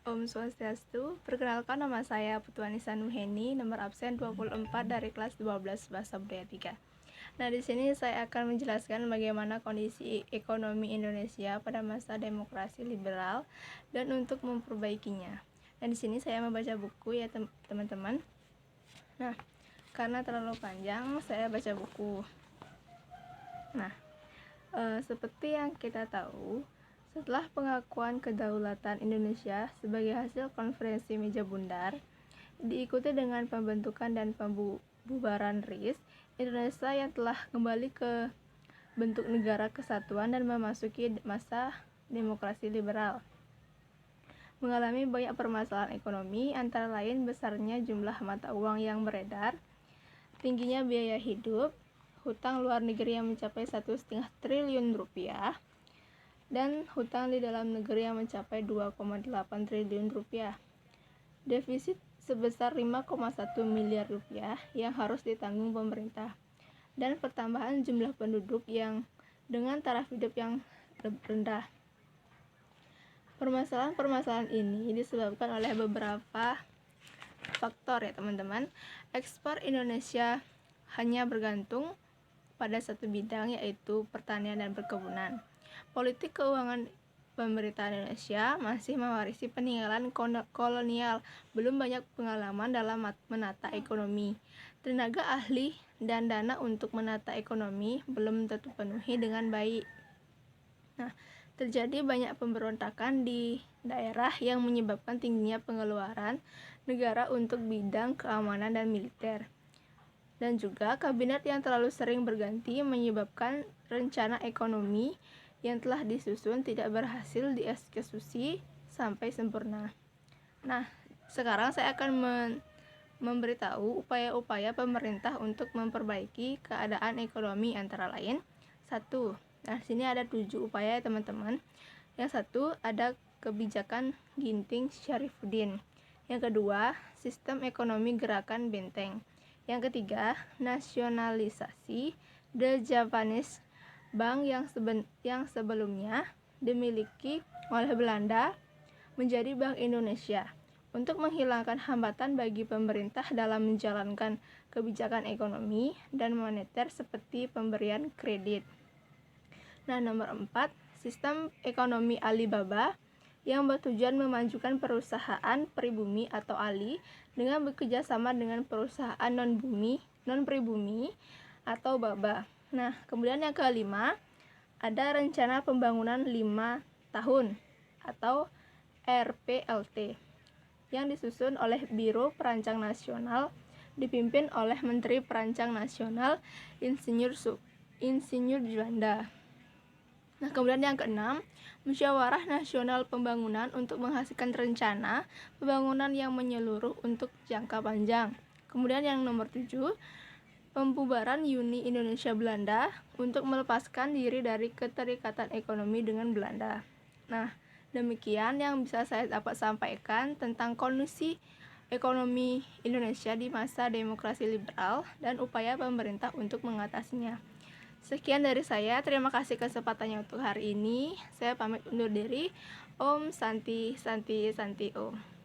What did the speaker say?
Om Swastiastu, perkenalkan nama saya Putuanisa Nuheni, nomor absen 24 dari kelas 12 Bahasa Budaya 3. Nah, di sini saya akan menjelaskan bagaimana kondisi ekonomi Indonesia pada masa demokrasi liberal dan untuk memperbaikinya. Dan di sini saya membaca buku ya teman-teman. Nah, karena terlalu panjang, saya baca buku. Nah, seperti yang kita tahu, setelah pengakuan kedaulatan Indonesia sebagai hasil konferensi meja bundar, diikuti dengan pembentukan dan pembubaran RIS, Indonesia yang telah kembali ke bentuk negara kesatuan dan memasuki masa demokrasi liberal, mengalami banyak permasalahan ekonomi, antara lain besarnya jumlah mata uang yang beredar, tingginya biaya hidup, hutang luar negeri yang mencapai 1,5 triliun rupiah, dan hutang di dalam negeri yang mencapai 2,8 triliun rupiah. Defisit sebesar 5,1 miliar rupiah yang harus ditanggung pemerintah, dan pertambahan jumlah penduduk yang dengan taraf hidup yang rendah. Permasalahan-permasalahan ini disebabkan oleh beberapa faktor ya teman-teman. Ekspor Indonesia hanya bergantung pada satu bidang, yaitu pertanian dan perkebunan. Politik keuangan pemerintah Indonesia masih mewarisi peninggalan kolonial, belum banyak pengalaman dalam menata ekonomi. Tenaga ahli dan dana untuk menata ekonomi belum terpenuhi dengan baik. Nah, terjadi banyak pemberontakan di daerah yang menyebabkan tingginya pengeluaran negara untuk bidang keamanan dan militer. Dan juga kabinet yang terlalu sering berganti menyebabkan rencana ekonomi yang telah disusun tidak berhasil dieksekusi sampai sempurna. Nah, sekarang saya akan memberitahu upaya-upaya pemerintah untuk memperbaiki keadaan ekonomi, antara lain 1. Nah, sini ada 7 upaya ya teman-teman. Yang 1 ada kebijakan Ginting Syarifuddin. Yang kedua, sistem ekonomi gerakan Benteng. Yang ketiga, nasionalisasi The Japanese Bank yang sebelumnya dimiliki oleh Belanda menjadi Bank Indonesia untuk menghilangkan hambatan bagi pemerintah dalam menjalankan kebijakan ekonomi dan moneter seperti pemberian kredit. Nah, nomor 4, sistem ekonomi Alibaba yang bertujuan memajukan perusahaan pribumi atau ALI dengan bekerja sama dengan perusahaan non-pribumi atau BABA. Nah, kemudian yang kelima, ada rencana pembangunan 5 tahun atau RPLT yang disusun oleh Biro Perancang Nasional dipimpin oleh Menteri Perancang Nasional Insinyur Juanda. Nah, kemudian yang keenam, Musyawarah Nasional Pembangunan untuk menghasilkan rencana pembangunan yang menyeluruh untuk jangka panjang. Kemudian yang nomor 7, pembubaran Uni Indonesia Belanda untuk melepaskan diri dari keterikatan ekonomi dengan Belanda. Nah, demikian yang bisa saya dapat sampaikan tentang kondisi ekonomi Indonesia di masa demokrasi liberal dan upaya pemerintah untuk mengatasinya. Sekian dari saya, terima kasih kesempatannya untuk hari ini. Saya pamit undur diri. Om Santi Santi Santi Om.